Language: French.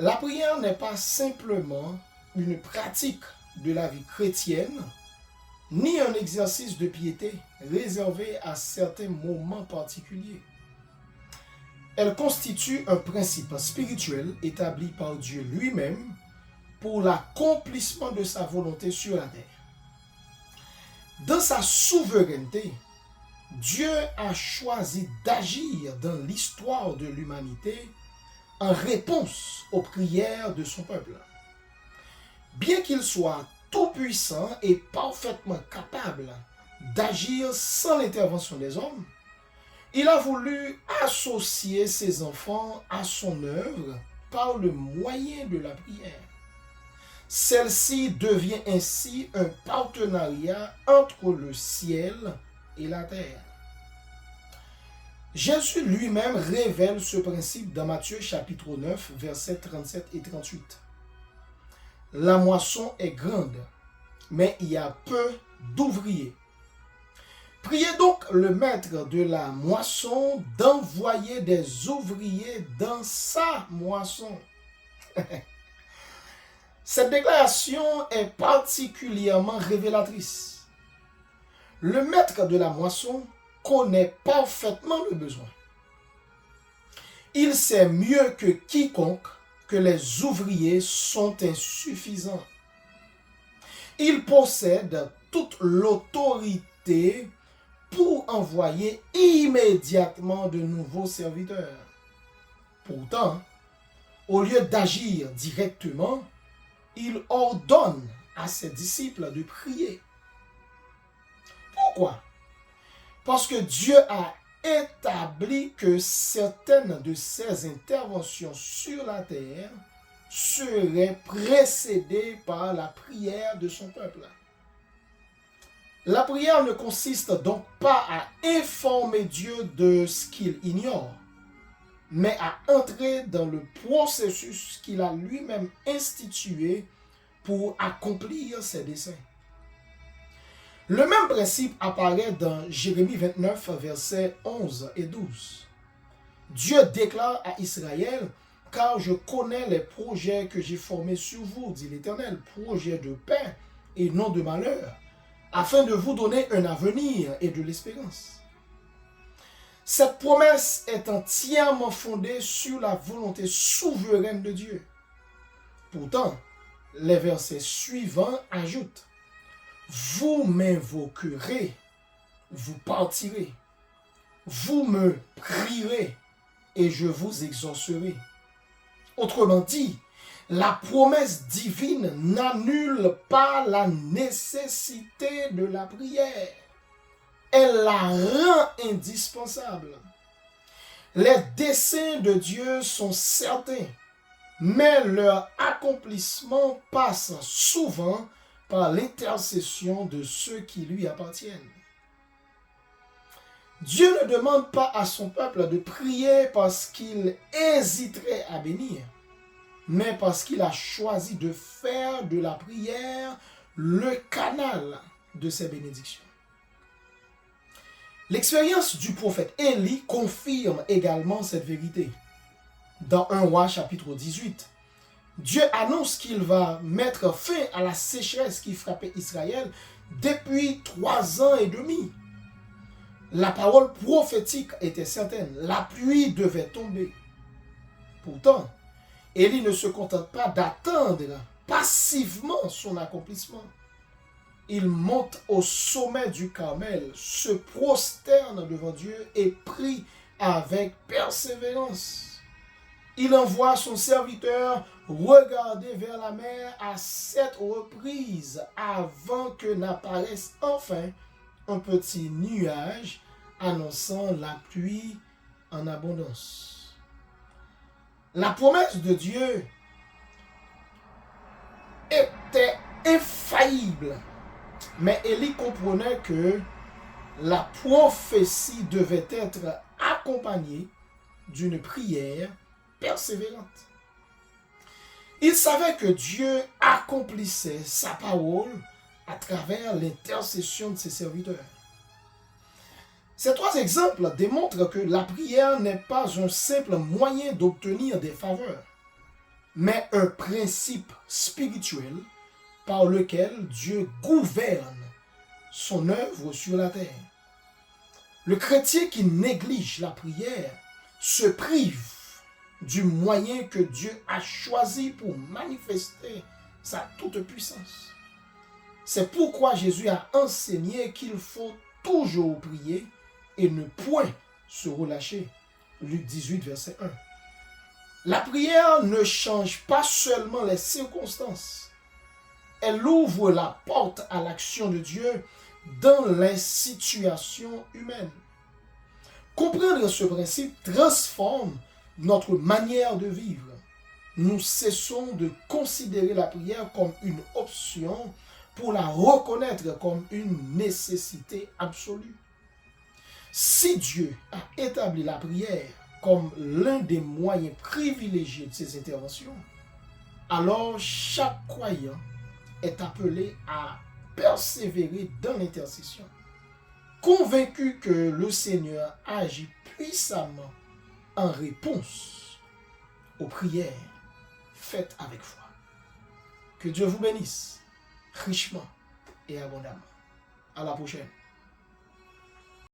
La prière n'est pas simplement une pratique de la vie chrétienne, ni un exercice de piété réservé à certains moments particuliers. Elle constitue un principe spirituel établi par Dieu lui-même pour l'accomplissement de sa volonté sur la terre. Dans sa souveraineté, Dieu a choisi d'agir dans l'histoire de l'humanité en réponse aux prières de son peuple. Bien qu'il soit tout-puissant et parfaitement capable d'agir sans l'intervention des hommes, il a voulu associer ses enfants à son œuvre par le moyen de la prière. Celle-ci devient ainsi un partenariat entre le ciel et la terre. Jésus lui-même révèle ce principe dans Matthieu chapitre 9, versets 37 et 38. La moisson est grande, mais il y a peu d'ouvriers. Priez donc le maître de la moisson d'envoyer des ouvriers dans sa moisson. Cette déclaration est particulièrement révélatrice. Le maître de la moisson connaît parfaitement le besoin. Il sait mieux que quiconque que les ouvriers sont insuffisants. Il possède toute l'autorité pour envoyer immédiatement de nouveaux serviteurs. Pourtant, au lieu d'agir directement, il ordonne à ses disciples de prier. Pourquoi? Parce que Dieu a établi que certaines de ses interventions sur la terre seraient précédées par la prière de son peuple. La prière ne consiste donc pas à informer Dieu de ce qu'il ignore, mais à entrer dans le processus qu'il a lui-même institué pour accomplir ses desseins. Le même principe apparaît dans Jérémie 29, versets 11 et 12. Dieu déclare à Israël, « Car je connais les projets que j'ai formés sur vous, dit l'Éternel, projets de paix et non de malheur, afin de vous donner un avenir et de l'espérance. » Cette promesse est entièrement fondée sur la volonté souveraine de Dieu. Pourtant, les versets suivants ajoutent, « Vous m'invoquerez, vous partirez, vous me prierez et je vous exaucerai. » Autrement dit, la promesse divine n'annule pas la nécessité de la prière. Elle la rend indispensable. Les desseins de Dieu sont certains, mais leur accomplissement passe souvent par l'intercession de ceux qui lui appartiennent. Dieu ne demande pas à son peuple de prier parce qu'il hésiterait à bénir, mais parce qu'il a choisi de faire de la prière le canal de ses bénédictions. L'expérience du prophète Élie confirme également cette vérité. Dans 1 Roi chapitre 18, Dieu annonce qu'il va mettre fin à la sécheresse qui frappait Israël depuis 3 ans et demi. La parole prophétique était certaine, la pluie devait tomber. Pourtant, Élie ne se contente pas d'attendre passivement son accomplissement. Il monte au sommet du Carmel, se prosterne devant Dieu et prie avec persévérance. Il envoie son serviteur regarder vers la mer à 7 reprises avant que n'apparaisse enfin un petit nuage annonçant la pluie en abondance. La promesse de Dieu était infaillible, mais Élie comprenait que la prophétie devait être accompagnée d'une prière persévérante. Il savait que Dieu accomplissait sa parole à travers l'intercession de ses serviteurs. Ces 3 exemples démontrent que la prière n'est pas un simple moyen d'obtenir des faveurs, mais un principe spirituel par lequel Dieu gouverne son œuvre sur la terre. Le chrétien qui néglige la prière se prive du moyen que Dieu a choisi pour manifester sa toute-puissance. C'est pourquoi Jésus a enseigné qu'il faut toujours prier et ne point se relâcher. Luc 18, verset 1. La prière ne change pas seulement les circonstances. Elle ouvre la porte à l'action de Dieu dans les situations humaines. Comprendre ce principe transforme notre manière de vivre. Nous cessons de considérer la prière comme une option pour la reconnaître comme une nécessité absolue. Si Dieu a établi la prière comme l'un des moyens privilégiés de ses interventions, alors chaque croyant est appelé à persévérer dans l'intercession, convaincu que le Seigneur agit puissamment en réponse aux prières faites avec foi. Que Dieu vous bénisse richement et abondamment. À la prochaine.